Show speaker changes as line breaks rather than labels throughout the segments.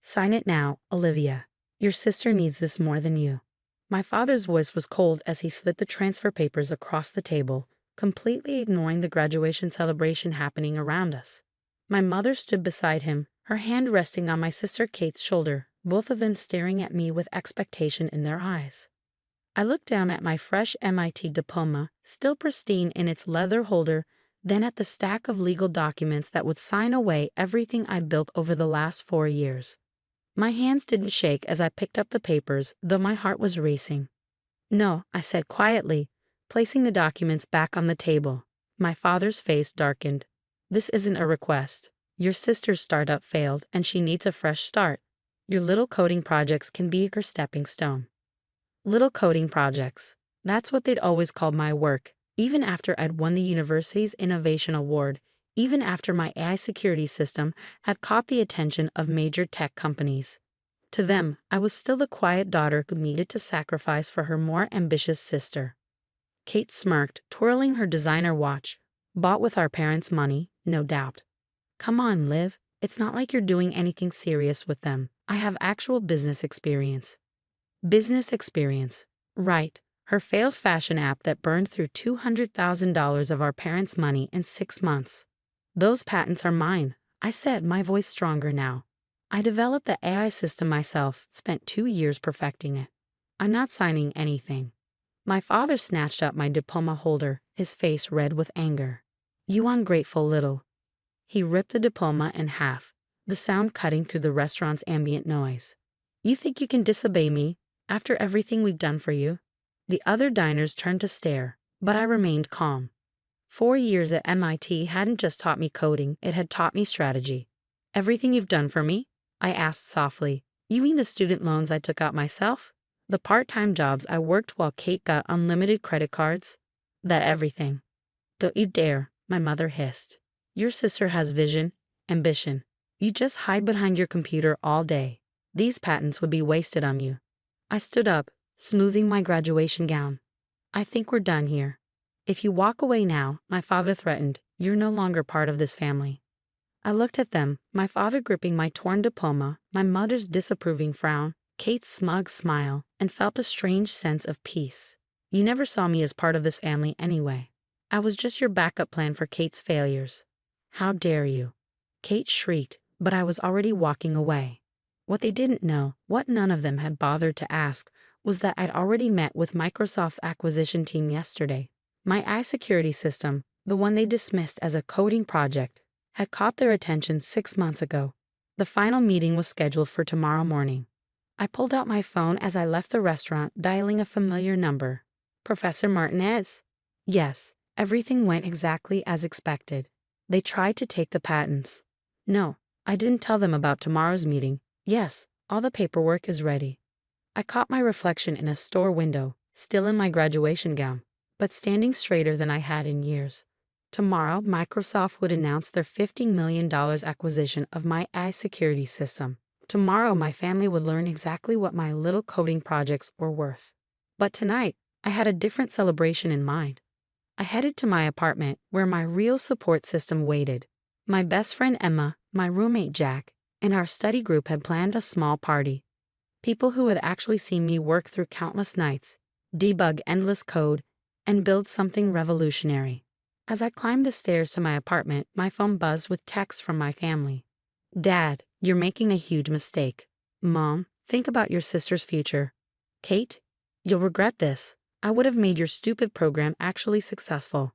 Sign it now, Olivia. Your sister needs this more than you. My father's voice was cold as he slid the transfer papers across the table, completely ignoring the graduation celebration happening around us. My mother stood beside him, her hand resting on my sister Kate's shoulder, both of them staring at me with expectation in their eyes. I looked down at my fresh MIT diploma, still pristine in its leather holder, then at the stack of legal documents that would sign away everything I'd built over the last 4 years. My hands didn't shake as I picked up the papers, though my heart was racing. No, I said quietly, placing the documents back on the table. My father's face darkened. This isn't a request. Your sister's startup failed and she needs a fresh start. Your little coding projects can be her stepping stone. Little coding projects. That's what they'd always called my work, even after I'd won the university's Innovation Award, even after my AI security system had caught the attention of major tech companies. To them, I was still the quiet daughter who needed to sacrifice for her more ambitious sister. Kate smirked, twirling her designer watch. Bought with our parents' money, no doubt. Come on, Liv. It's not like you're doing anything serious with them. I have actual business experience. Business experience. Right. Her failed fashion app that burned through $200,000 of our parents' money in 6 months. Those patents are mine, I said, my voice stronger now. I developed the AI system myself, spent 2 years perfecting it. I'm not signing anything. My father snatched up my diploma holder, his face red with anger. You ungrateful little. He ripped the diploma in half, the sound cutting through the restaurant's ambient noise. You think you can disobey me, after everything we've done for you? The other diners turned to stare, but I remained calm. 4 years at MIT hadn't just taught me coding, it had taught me strategy. Everything you've done for me? I asked softly. You mean the student loans I took out myself? The part-time jobs I worked while Kate got unlimited credit cards? That everything. Don't you dare, my mother hissed. Your sister has vision, ambition. You just hide behind your computer all day. These patents would be wasted on you. I stood up, smoothing my graduation gown. I think we're done here. If you walk away now, my father threatened, you're no longer part of this family. I looked at them, my father gripping my torn diploma, my mother's disapproving frown, Kate's smug smile, and felt a strange sense of peace. You never saw me as part of this family anyway. I was just your backup plan for Kate's failures. How dare you? Kate shrieked, but I was already walking away. What they didn't know, what none of them had bothered to ask, was that I'd already met with Microsoft's acquisition team yesterday. My AI security system, the one they dismissed as a coding project, had caught their attention 6 months ago. The final meeting was scheduled for tomorrow morning. I pulled out my phone as I left the restaurant, dialing a familiar number. Professor Martinez? Yes, everything went exactly as expected. They tried to take the patents. No, I didn't tell them about tomorrow's meeting. Yes, all the paperwork is ready. I caught my reflection in a store window, still in my graduation gown, but standing straighter than I had in years. Tomorrow, Microsoft would announce their $50 million acquisition of my AI security system. Tomorrow, my family would learn exactly what my little coding projects were worth. But tonight, I had a different celebration in mind. I headed to my apartment, where my real support system waited. My best friend Emma, my roommate Jack, and our study group had planned a small party. People who had actually seen me work through countless nights, debug endless code, and build something revolutionary. As I climbed the stairs to my apartment, my phone buzzed with texts from my family. Dad, you're making a huge mistake. Mom, think about your sister's future. Kate, you'll regret this. I would have made your stupid program actually successful.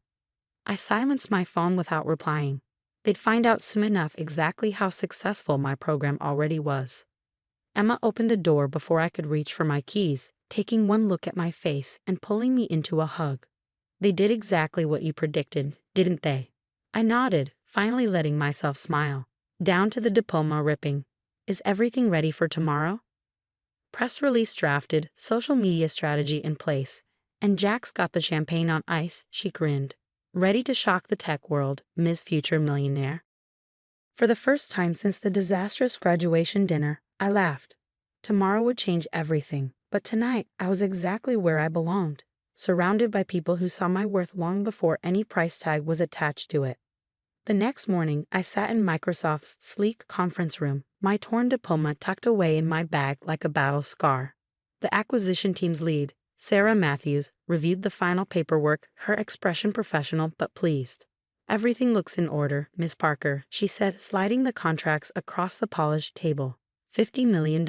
I silenced my phone without replying. They'd find out soon enough exactly how successful my program already was. Emma opened the door before I could reach for my keys, taking one look at my face and pulling me into a hug. They did exactly what you predicted, didn't they? I nodded, finally letting myself smile. Down to the diploma ripping. Is everything ready for tomorrow? Press release drafted, social media strategy in place, and Jack's got the champagne on ice, she grinned. Ready to shock the tech world, Ms. Future Millionaire? For the first time since the disastrous graduation dinner, I laughed. Tomorrow would change everything, but tonight I was exactly where I belonged, surrounded by people who saw my worth long before any price tag was attached to it. The next morning, I sat in Microsoft's sleek conference room, my torn diploma tucked away in my bag like a battle scar. The acquisition team's lead, Sarah Matthews, reviewed the final paperwork, her expression professional but pleased. "Everything looks in order, Miss Parker," she said, sliding the contracts across the polished table. $50 million,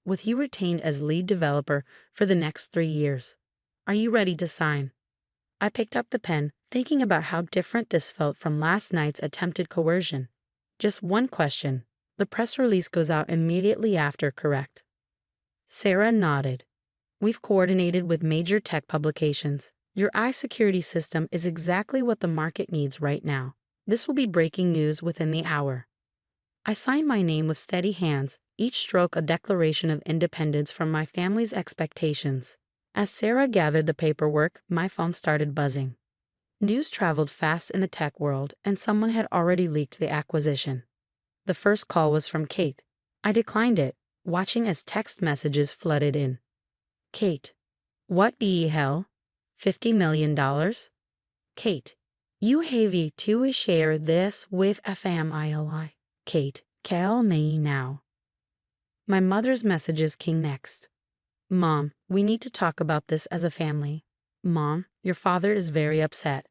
with you retained as lead developer for the next 3 years. Are you ready to sign? I picked up the pen, thinking about how different this felt from last night's attempted coercion. Just one question. The press release goes out immediately after, correct? Sarah nodded. We've coordinated with major tech publications. Your iSecurity system is exactly what the market needs right now. This will be breaking news within the hour. I signed my name with steady hands, each stroke a declaration of independence from my family's expectations. As Sarah gathered the paperwork, my phone started buzzing. News traveled fast in the tech world, and someone had already leaked the acquisition. The first call was from Kate. I declined it, watching as text messages flooded in. Kate. What the hell? $50 million? Kate. You have to share this with a family. Kate, call me now. My mother's messages came next. Mom, we need to talk about this as a family. Mom, your father is very upset.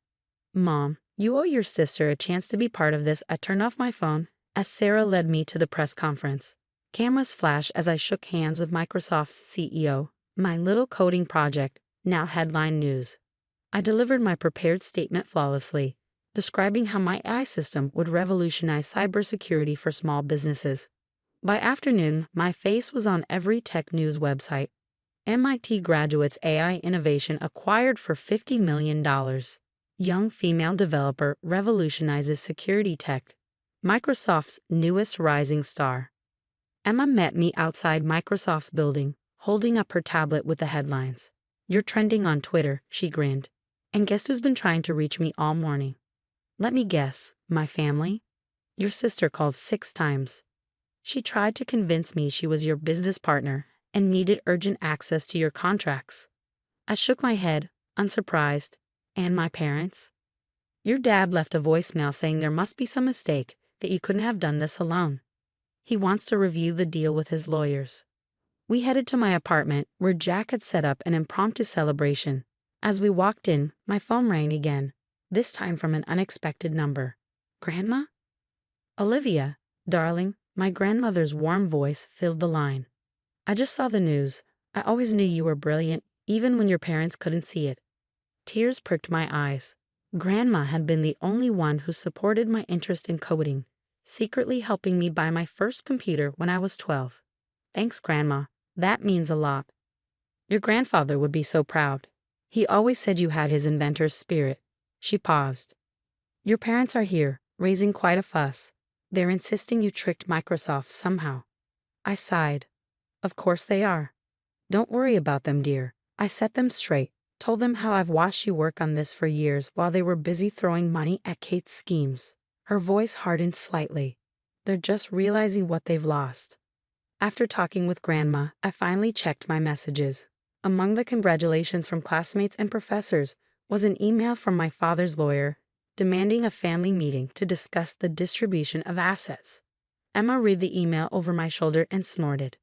Mom, you owe your sister a chance to be part of this. I turned off my phone as Sarah led me to the press conference. Cameras flashed as I shook hands with Microsoft's CEO. My little coding project, now headline news. I delivered my prepared statement flawlessly, describing how my AI system would revolutionize cybersecurity for small businesses. By afternoon, my face was on every tech news website. MIT graduates AI innovation acquired for $50 million. Young female developer revolutionizes security tech. Microsoft's newest rising star. Emma met me outside Microsoft's building, holding up her tablet with the headlines. You're trending on Twitter, she grinned. And guess who's been trying to reach me all morning? Let me guess, my family? Your sister called 6 times. She tried to convince me she was your business partner and needed urgent access to your contracts. I shook my head, unsurprised. And my parents? Your dad left a voicemail saying there must be some mistake, that you couldn't have done this alone. He wants to review the deal with his lawyers. We headed to my apartment, where Jack had set up an impromptu celebration. As we walked in, my phone rang again, this time from an unexpected number. Grandma? Olivia, darling, my grandmother's warm voice filled the line. I just saw the news. I always knew you were brilliant, even when your parents couldn't see it. Tears pricked my eyes. Grandma had been the only one who supported my interest in coding, secretly helping me buy my first computer when I was 12. Thanks, Grandma. That means a lot. Your grandfather would be so proud. He always said you had his inventor's spirit. She paused. Your parents are here, raising quite a fuss. They're insisting you tricked Microsoft somehow. I sighed. Of course they are. Don't worry about them, dear. I set them straight, told them how I've watched you work on this for years while they were busy throwing money at Kate's schemes. Her voice hardened slightly. They're just realizing what they've lost. After talking with Grandma, I finally checked my messages. Among the congratulations from classmates and professors was an email from my father's lawyer demanding a family meeting to discuss the distribution of assets. Emma read the email over my shoulder and snorted.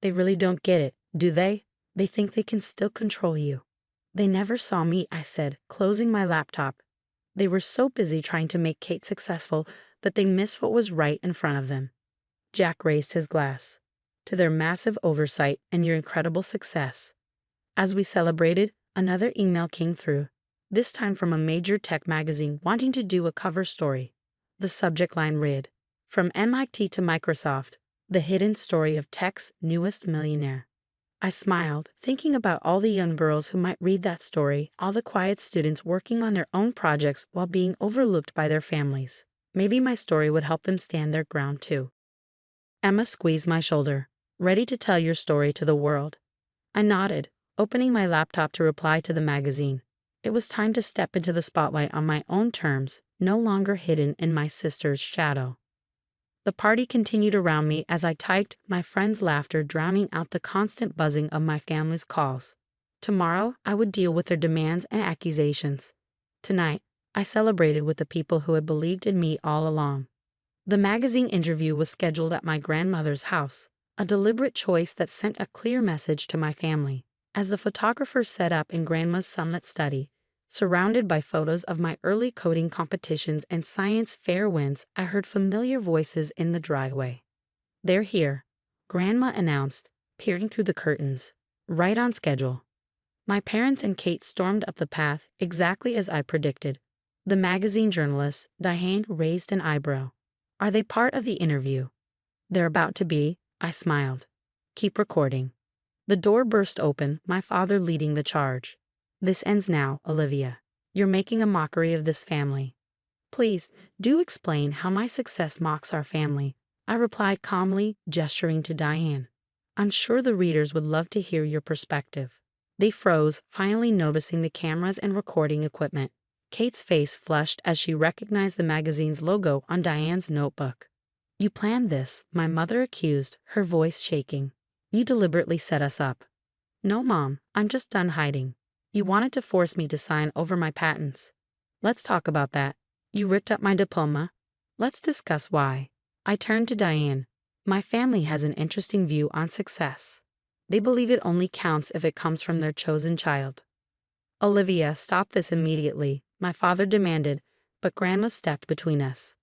They really don't get it, do they? They think they can still control you. They never saw me, I said, closing my laptop. They were so busy trying to make Kate successful that they missed what was right in front of them. Jack raised his glass. To their massive oversight and your incredible success. As we celebrated, another email came through, this time from a major tech magazine wanting to do a cover story. The subject line read, From MIT to Microsoft, the hidden story of tech's newest millionaire. I smiled, thinking about all the young girls who might read that story, all the quiet students working on their own projects while being overlooked by their families. Maybe my story would help them stand their ground too. Emma squeezed my shoulder, ready to tell your story to the world. I nodded, opening my laptop to reply to the magazine. It was time to step into the spotlight on my own terms, no longer hidden in my sister's shadow. The party continued around me as I typed, my friends' laughter drowning out the constant buzzing of my family's calls. Tomorrow, I would deal with their demands and accusations. Tonight, I celebrated with the people who had believed in me all along. The magazine interview was scheduled at my grandmother's house, a deliberate choice that sent a clear message to my family. As the photographer set up in Grandma's sunlit study, surrounded by photos of my early coding competitions and science fair wins, I heard familiar voices in the driveway. "They're here," Grandma announced, peering through the curtains. "Right on schedule." My parents and Kate stormed up the path exactly as I predicted. The magazine journalist, Diane, raised an eyebrow. "Are they part of the interview?" "They're about to be," I smiled. "Keep recording." The door burst open, my father leading the charge. "This ends now, Olivia. You're making a mockery of this family." "Please, do explain how my success mocks our family," I replied calmly, gesturing to Diane. "I'm sure the readers would love to hear your perspective." They froze, finally noticing the cameras and recording equipment. Kate's face flushed as she recognized the magazine's logo on Diane's notebook. "You planned this," my mother accused, her voice shaking. "You deliberately set us up." "No, Mom, I'm just done hiding. You wanted to force me to sign over my patents." "Let's talk about that. You ripped up my diploma. Let's discuss why." I turned to Diane. "My family has an interesting view on success. They believe it only counts if it comes from their chosen child." "Olivia, stop this immediately," my father demanded, but Grandma stepped between us.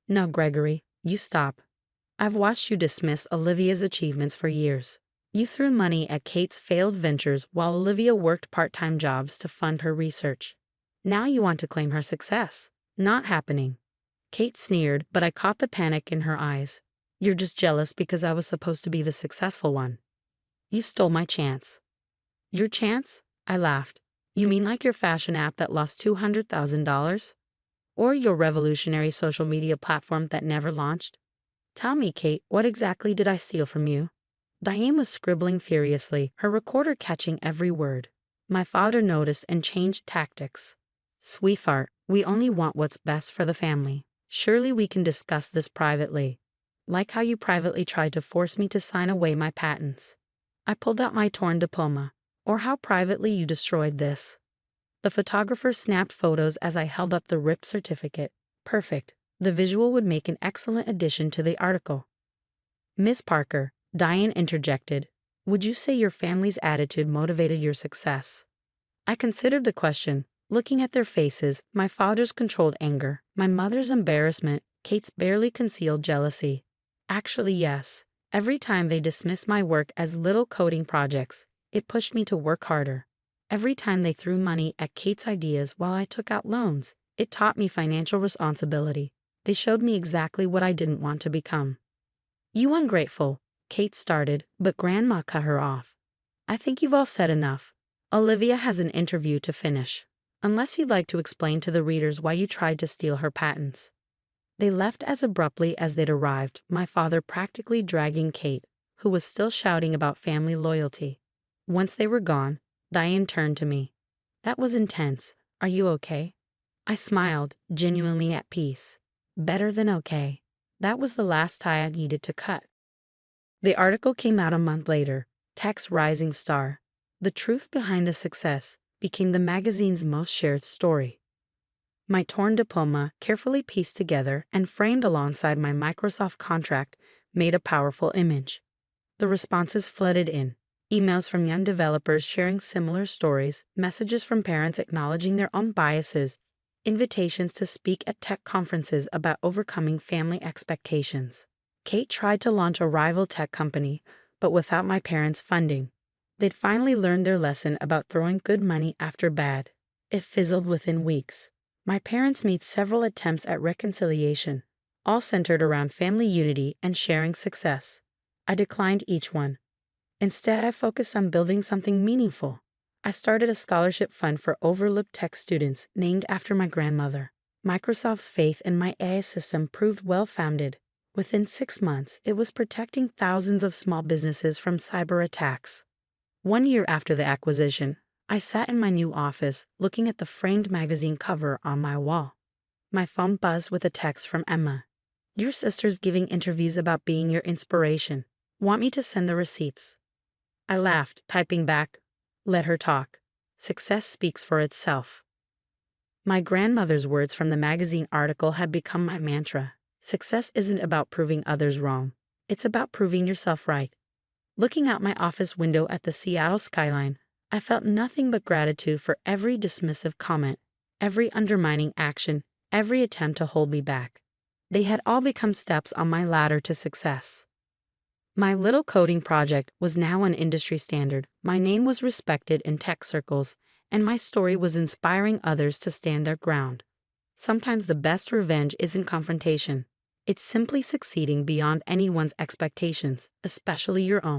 "No, Gregory, you stop. I've watched you dismiss Olivia's achievements for years. You threw money at Kate's failed ventures while Olivia worked part-time jobs to fund her research. Now you want to claim her success. Not happening." Kate sneered, but I caught the panic in her eyes. "You're just jealous because I was supposed to be the successful one. You stole my chance." "Your chance?" I laughed. "You mean like your fashion app that lost $200,000? Or your revolutionary social media platform that never launched? Tell me, Kate, what exactly did I steal from you?" Diane was scribbling furiously, her recorder catching every word. My father noticed and changed tactics. "Sweetheart, we only want what's best for the family. Surely we can discuss this privately. Like how you privately tried to force me to sign away my patents." I pulled out my torn diploma. "Or how privately you destroyed this." The photographer snapped photos as I held up the ripped certificate. "Perfect. The visual would make an excellent addition to the article." "Miss Parker," Diane interjected, "would you say your family's attitude motivated your success?" I considered the question, looking at their faces, my father's controlled anger, my mother's embarrassment, Kate's barely concealed jealousy. Actually, yes. Every time they dismissed my work as little coding projects, it pushed me to work harder. Every time they threw money at Kate's ideas while I took out loans, it taught me financial responsibility. They showed me exactly what I didn't want to become. "You ungrateful," Kate started, but Grandma cut her off. "I think you've all said enough. Olivia has an interview to finish. Unless you'd like to explain to the readers why you tried to steal her patents." They left as abruptly as they'd arrived, my father practically dragging Kate, who was still shouting about family loyalty. Once they were gone, Diane turned to me. "That was intense. Are you okay?" I smiled, genuinely at peace. Better than okay. That was the last tie I needed to cut. The article came out a month later, Tech's Rising Star. The truth behind the success became the magazine's most shared story. My torn diploma, carefully pieced together and framed alongside my Microsoft contract, made a powerful image. The responses flooded in. Emails from young developers sharing similar stories, messages from parents acknowledging their own biases, invitations to speak at tech conferences about overcoming family expectations. Kate tried to launch a rival tech company, but without my parents' funding. They'd finally learned their lesson about throwing good money after bad. It fizzled within weeks. My parents made several attempts at reconciliation, all centered around family unity and sharing success. I declined each one. Instead, I focused on building something meaningful. I started a scholarship fund for overlooked tech students named after my grandmother. Microsoft's faith in my AI system proved well-founded. Within 6 months, it was protecting thousands of small businesses from cyber attacks. 1 year after the acquisition, I sat in my new office looking at the framed magazine cover on my wall. My phone buzzed with a text from Emma. "Your sister's giving interviews about being your inspiration. Want me to send the receipts?" I laughed, typing back, "Let her talk. Success speaks for itself." My grandmother's words from the magazine article had become my mantra. Success isn't about proving others wrong. It's about proving yourself right. Looking out my office window at the Seattle skyline, I felt nothing but gratitude for every dismissive comment, every undermining action, every attempt to hold me back. They had all become steps on my ladder to success. My little coding project was now an industry standard. My name was respected in tech circles, and my story was inspiring others to stand their ground. Sometimes the best revenge isn't confrontation. It's simply succeeding beyond anyone's expectations, especially your own.